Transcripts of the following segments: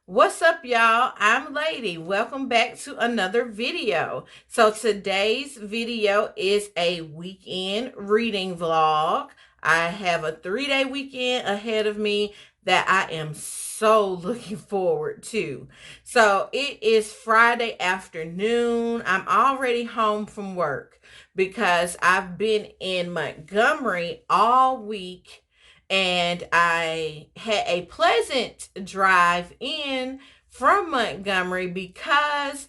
What's up, y'all? I'm Lady. Welcome back to another video. So today's video is a weekend reading vlog. I have a 3-day weekend ahead of me that I am so looking forward to. So it is Friday afternoon. I'm already home from work because I've been in Montgomery all week, and I had a pleasant drive in from Montgomery because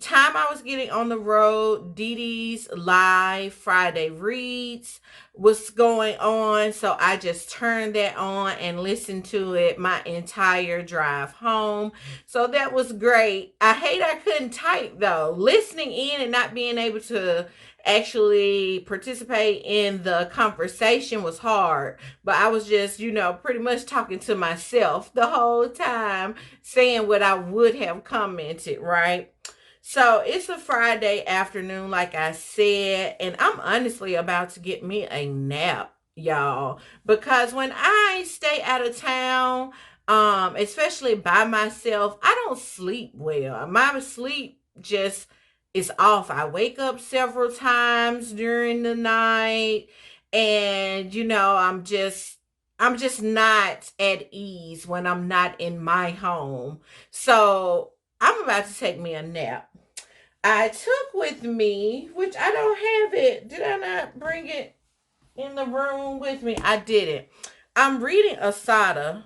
time I was getting on the road, Dee Dee's live Friday reads was going on, so I just turned that on and listened to it my entire drive home. So that was great. I hate I couldn't type though. Listening in and not being able to actually participate in the conversation was hard, but I was just, pretty much talking to myself the whole time, saying what I would have commented, right? So it's a Friday afternoon, like I said, and I'm honestly about to get me a nap, y'all, because when I stay out of town, especially by myself, I don't sleep well. My sleep just is off. I wake up several times during the night, and I'm just not at ease when I'm not in my home. So I'm about to take me a nap. I took with me, which I don't have it. Did I not bring it in the room with me? I didn't. I'm reading Assata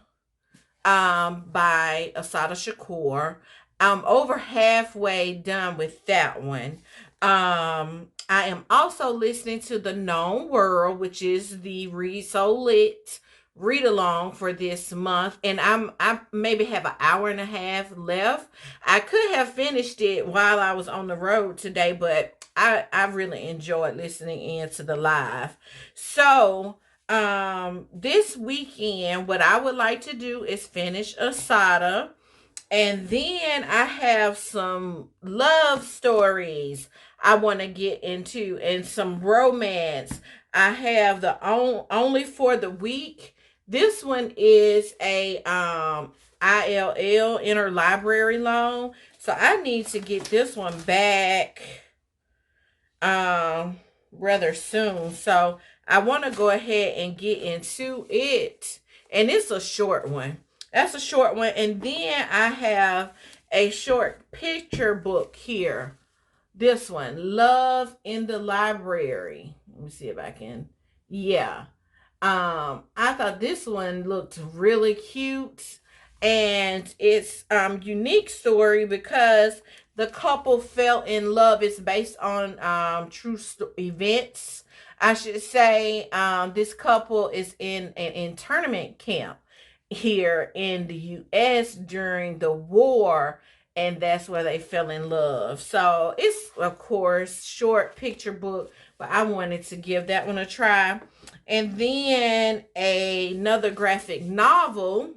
by Assata Shakur. I'm over halfway done with that one. I am also listening to The Known World, which is the Read So Lit read along for this month, and I maybe have an hour and a half left. I could have finished it while I was on the road today, but I really enjoyed listening in to the live. So this weekend, what I would like to do is finish Asada, and then I have some love stories I want to get into and some romance. I have the only for the week. This one is a ILL, interlibrary loan. So I need to get this one back rather soon. So I want to go ahead and get into it. And it's a short one. That's a short one. And then I have a short picture book here. This one, Love in the Library. Let me see if I can. Yeah. I thought this one looked really cute, and it's unique story because the couple fell in love. It's based on true events, I should say. This couple is in an internment camp here in the US during the war, and that's where they fell in love. So it's, of course, short picture book, but I wanted to give that one a try. And then another graphic novel,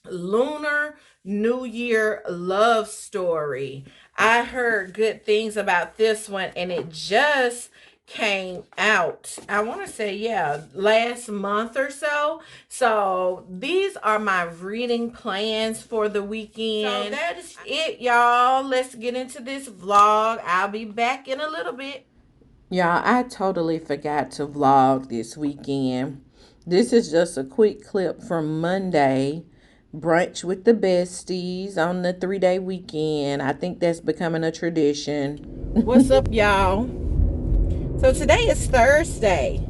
Lunar New Year Love Story. I heard good things about this one, and it just came out, I want to say, yeah, last month or so. So these are my reading plans for the weekend. So that is it, y'all. Let's get into this vlog. I'll be back in a little bit. Y'all, I totally forgot to vlog this weekend. This is just a quick clip from Monday, brunch with the besties on the 3-day weekend. I think that's becoming a tradition. What's up, y'all? So today is Thursday.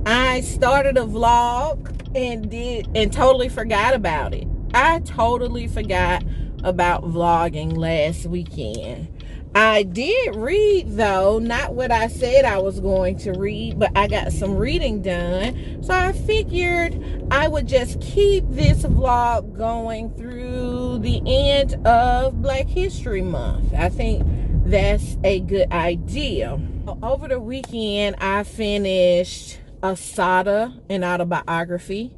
I started a vlog and totally forgot about it. I totally forgot about vlogging last weekend. I did read, though, not what I said I was going to read, but I got some reading done. So I figured I would just keep this vlog going through the end of Black History Month. I think that's a good idea. Over the weekend, I finished Assata, an autobiography.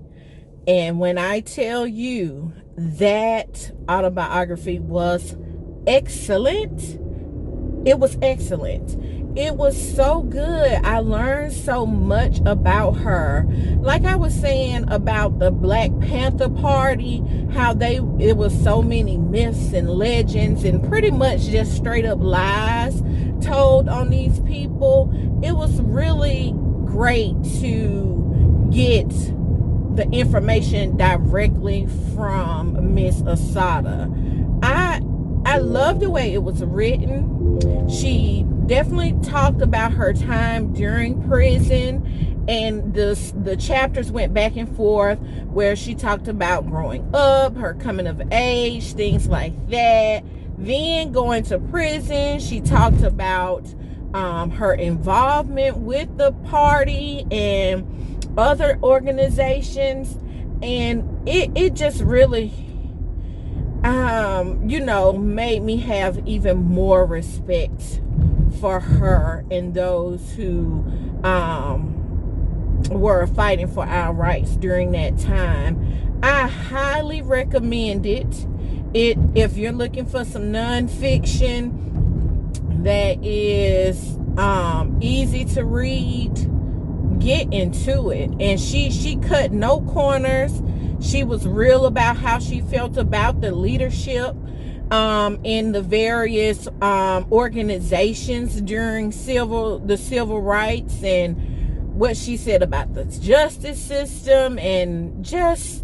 And when I tell you that autobiography was excellent, it was excellent. it was so good. I learned so much about her. Like I was saying about the Black Panther Party, how it was so many myths and legends and pretty much just straight up lies told on these people. It was really great to get the information directly from Miss Assata. I love the way it was written. She definitely talked about her time during prison, and the chapters went back and forth where she talked about growing up, her coming of age, things like that. Then going to prison, she talked about her involvement with the party and other organizations, and it just really made me have even more respect for her and those who were fighting for our rights during that time. I highly recommend it. If you're looking for some nonfiction that is easy to read, get into it. And she cut no corners. She was real about how she felt about the leadership in the various organizations during the civil rights, and what she said about the justice system, and just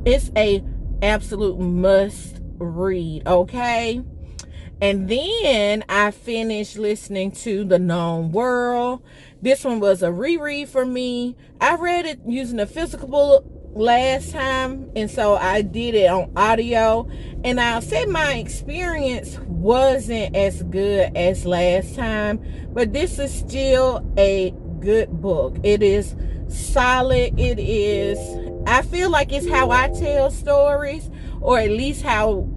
it's a absolute must read, okay? And then I finished listening to The Known World. This one was a reread for me. I read it using a physical book last time, and so I did it on audio. And I'll say my experience wasn't as good as last time, but this is still a good book. It is solid. It is, I feel like it's how I tell stories, or at least how,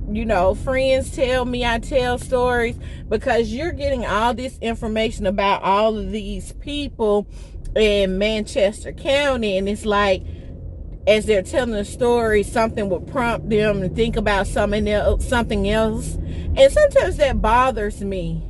friends tell me I tell stories, because you're getting all this information about all of these people in Manchester County, and it's like, as they're telling the story, something will prompt them to think about something else. And sometimes that bothers me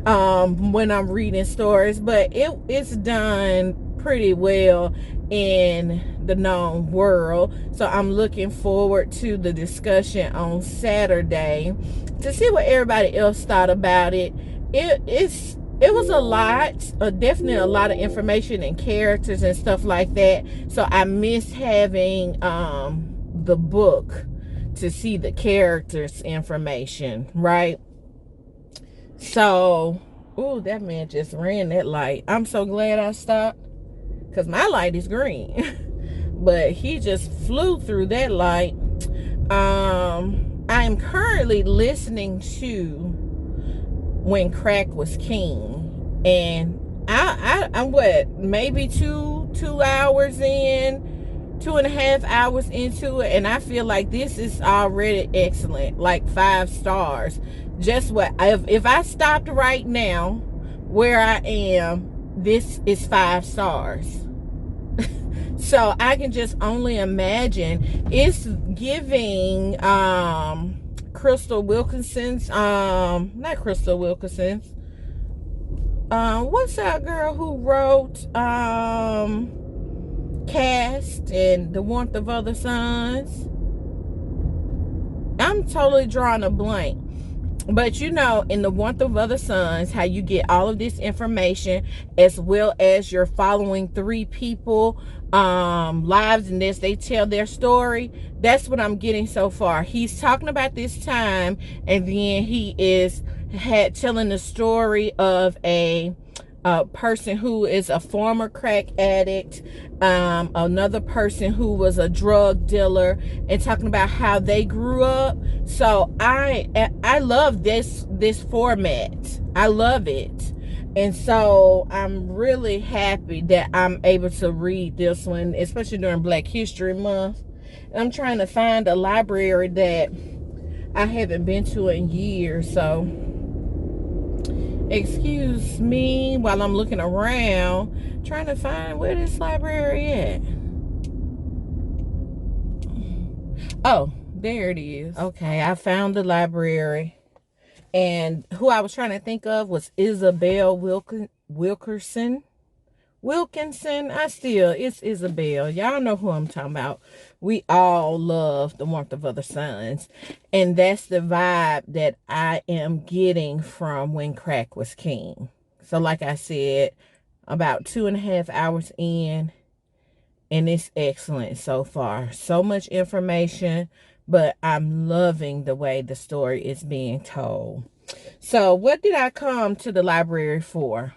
when I'm reading stories, but it's done pretty well in The Known World. So I'm looking forward to the discussion on Saturday to see what everybody else thought about it. It was a lot, definitely a lot of information and characters and stuff like that. So I miss having the book to see the characters' information, right? So, ooh, that man just ran that light. I'm so glad I stopped, because my light is green. But he just flew through that light. I am currently listening to When Crack Was King, and I'm what, maybe two hours in, 2.5 hours into it, and I feel like this is already excellent, like 5 stars. Just what, if I stopped right now where I am, this is 5 stars. So I can just only imagine. It's giving Crystal Wilkinson's, not Crystal Wilkinson's, what's that girl who wrote Cast and The Warmth of Other Suns? I'm totally drawing a blank. But in The Warmth of Other Suns, how you get all of this information, as well as you're following 3 people lives, and as they tell their story. That's what I'm getting so far. He's talking about this time, and then he is telling the story of a person who is a former crack addict, another person who was a drug dealer, and talking about how they grew up. So I love this format. I love it. And so I'm really happy that I'm able to read this one, especially during Black History Month. And I'm trying to find a library that I haven't been to in years. So excuse me while I'm looking around, trying to find where this library at. Oh, there it is. Okay, I found the library. And who I was trying to think of was Isabel Wilkerson. It's Isabel. Y'all know who I'm talking about. We all love The Warmth of Other Suns. And that's the vibe that I am getting from When Crack Was King. So like I said, about 2.5 hours in, and it's excellent so far. So much information, but I'm loving the way the story is being told. So what did I come to the library for?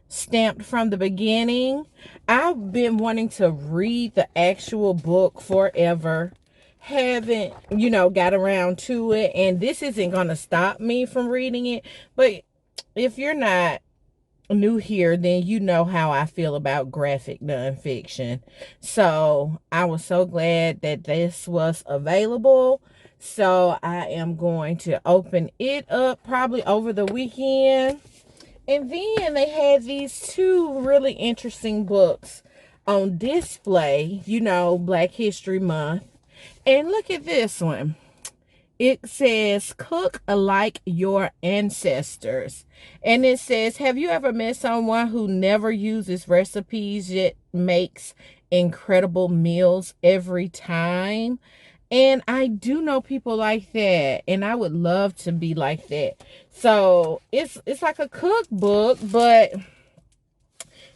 Stamped from the beginning. I've been wanting to read the actual book forever. Haven't, got around to it. And this isn't going to stop me from reading it. But if you're not new here, then you know how I feel about graphic nonfiction. So I was so glad that this was available. So I am going to open it up probably over the weekend. And then they had these two really interesting books on display, Black History Month. And look at this one. It says, cook like your ancestors. And it says, have you ever met someone who never uses recipes yet makes incredible meals every time? And I do know people like that, and I would love to be like that. So it's like a cookbook, but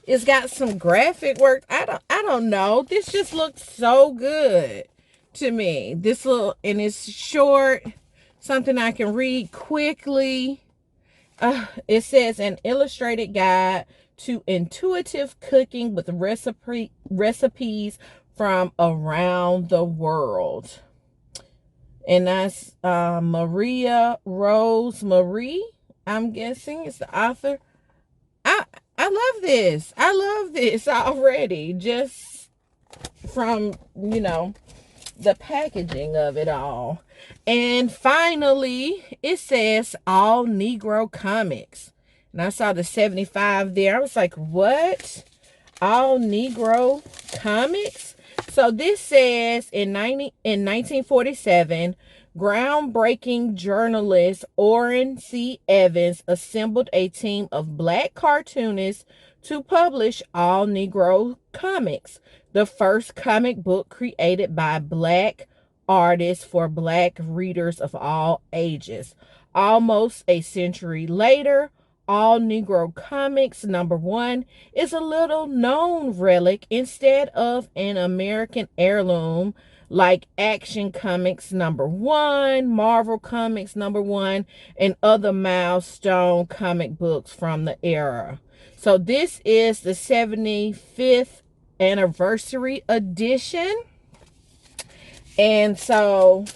it's got some graphic work. I don't know. This just looks so good to me. And it's short, something I can read quickly. It says an illustrated guide to intuitive cooking with recipes from around the world. And that's Mariah-Rose Marie, I'm guessing is the author. I love this. I love this already, just from, the packaging of it all. And finally, it says all Negro comics. And I saw the 75 there. I was like, what? All Negro comics? So this says in 1947, groundbreaking journalist Orrin C. Evans assembled a team of Black cartoonists to publish All Negro Comics, the first comic book created by Black artists for Black readers of all ages. Almost a century later, All Negro Comics #1 is a little known relic instead of an American heirloom like Action Comics #1, Marvel Comics #1, and other milestone comic books from the era. So this is the 75th anniversary edition. And so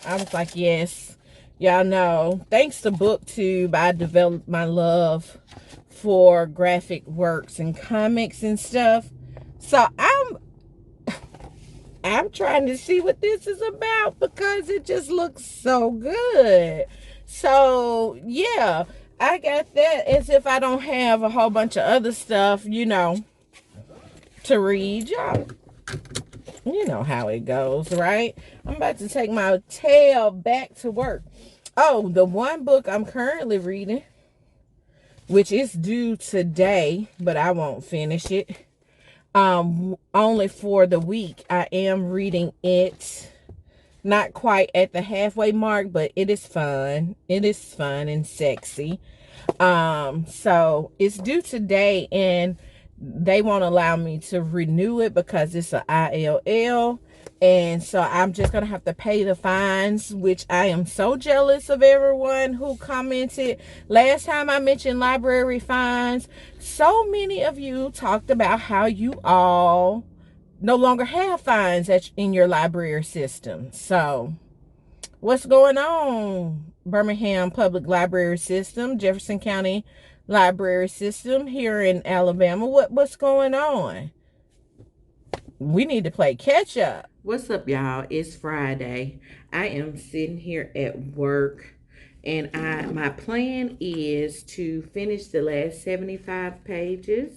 I was like, yes, y'all know, thanks to BookTube, I developed my love for graphic works and comics and stuff. So I'm trying to see what this is about because it just looks so good. So yeah, I got that as if I don't have a whole bunch of other stuff, to read. Y'all, you know how it goes, right? I'm about to take my tail back to work. Oh, the one book I'm currently reading, which is due today, but I won't finish it. Only for the week. I am reading it, not quite at the halfway mark, but it is fun. It is fun and sexy. So it's due today, and they won't allow me to renew it because it's an ILL. And so I'm just going to have to pay the fines, which I am so jealous of everyone who commented. Last time I mentioned library fines, so many of you talked about how you all no longer have fines in your library system. So what's going on? Birmingham Public Library System, Jefferson County Library System here in Alabama. What's going on? We need to play catch up. What's up, y'all? It's Friday. I am sitting here at work, and my plan is to finish the last 75 pages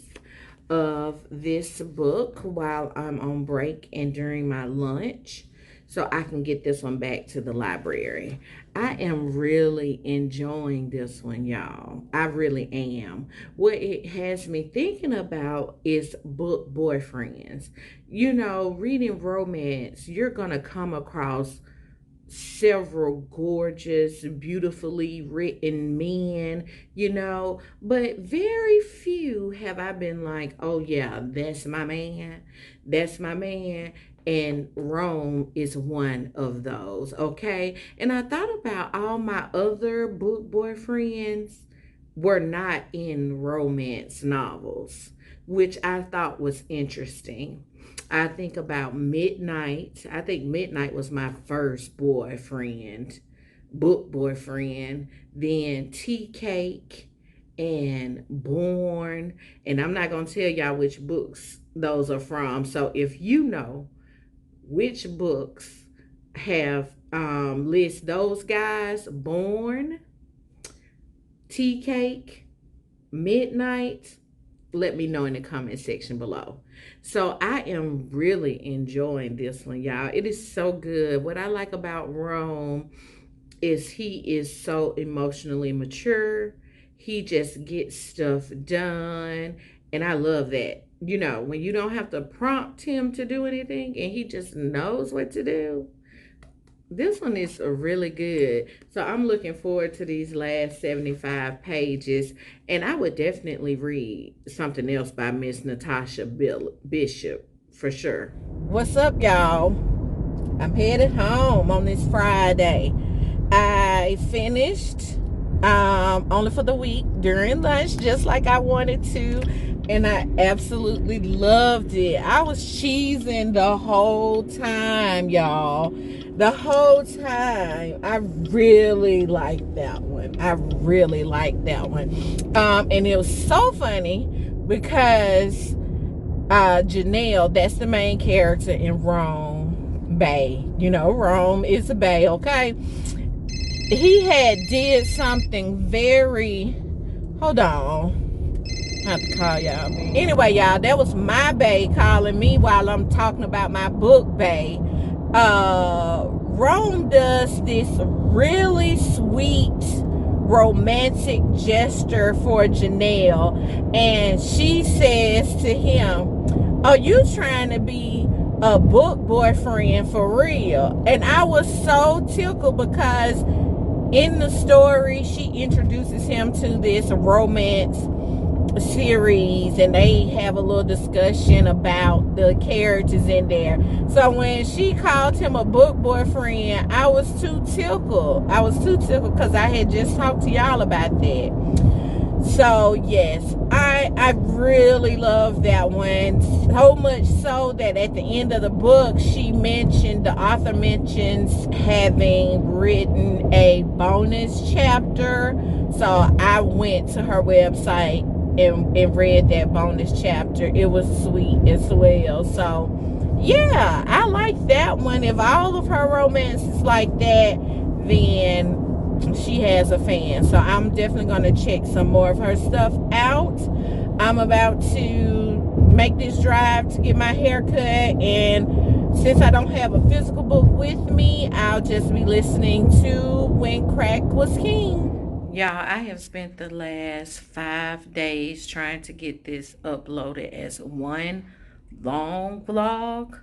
of this book while I'm on break and during my lunch. so I can get this one back to the library. I am really enjoying this one, y'all. I really am. What it has me thinking about is book boyfriends. You know, reading romance, you're going to come across several gorgeous, beautifully written men, you know, but very few have I been like, oh yeah, that's my man. That's my man. And Rome is one of those, okay? And I thought about all my other book boyfriends were not in romance novels, which I thought was interesting. I think about Midnight. I think Midnight was my first boyfriend, book boyfriend. Then Tea Cake and Born. And I'm not going to tell y'all which books those are from. So if you know which books have list those guys, Born, Tea Cake, Midnight, let me know in the comment section below. So I am really enjoying this one, y'all. It is so good. What I like about Rome is he is so emotionally mature. He just gets stuff done. And I love that. You know, when you don't have to prompt him to do anything and he just knows what to do. This one is really good. So I'm looking forward to these last 75 pages. And I would definitely read something else by Miss Natasha Bishop for sure. What's up, y'all? I'm headed home on this Friday. I finished only for the week during lunch, just like I wanted to. And I absolutely loved it. I was cheesing the whole time, y'all. The whole time. I really liked that one. I really liked that one. And it was so funny because Janelle, that's the main character in Rome Bay. You know, Rome is a bay, okay? He had did something very... Hold on. I have to call y'all. Anyway, y'all, that was my bae calling me while I'm talking about my book bae. Rome does this really sweet romantic gesture for Janelle, and she says to him, are you trying to be a book boyfriend for real? And I was so tickled because in the story she introduces him to this romance series and they have a little discussion about the characters in there. So when she called him a book boyfriend, I was too tickled. Because I had just talked to y'all about that. So yes, I really love that one, so much so that at the end of the book the author mentions having written a bonus chapter. So I went to her website and read that bonus chapter. It was sweet as well. So yeah, I like that one. If all of her romance is like that, then she has a fan. So I'm definitely going to check some more of her stuff out. I'm about to make this drive to get my hair cut, and since I don't have a physical book with me, I'll just be listening to When Crack Was King. Y'all, I have spent the last 5 days trying to get this uploaded as one long vlog,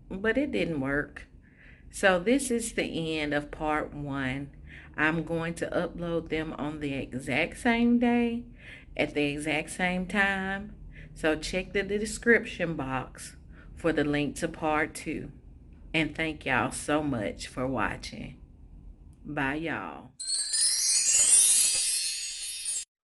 but it didn't work. So this is the end of part 1. I'm going to upload them on the exact same day, at the exact same time. So check the description box for the link to part 2. And thank y'all so much for watching. Bye, y'all.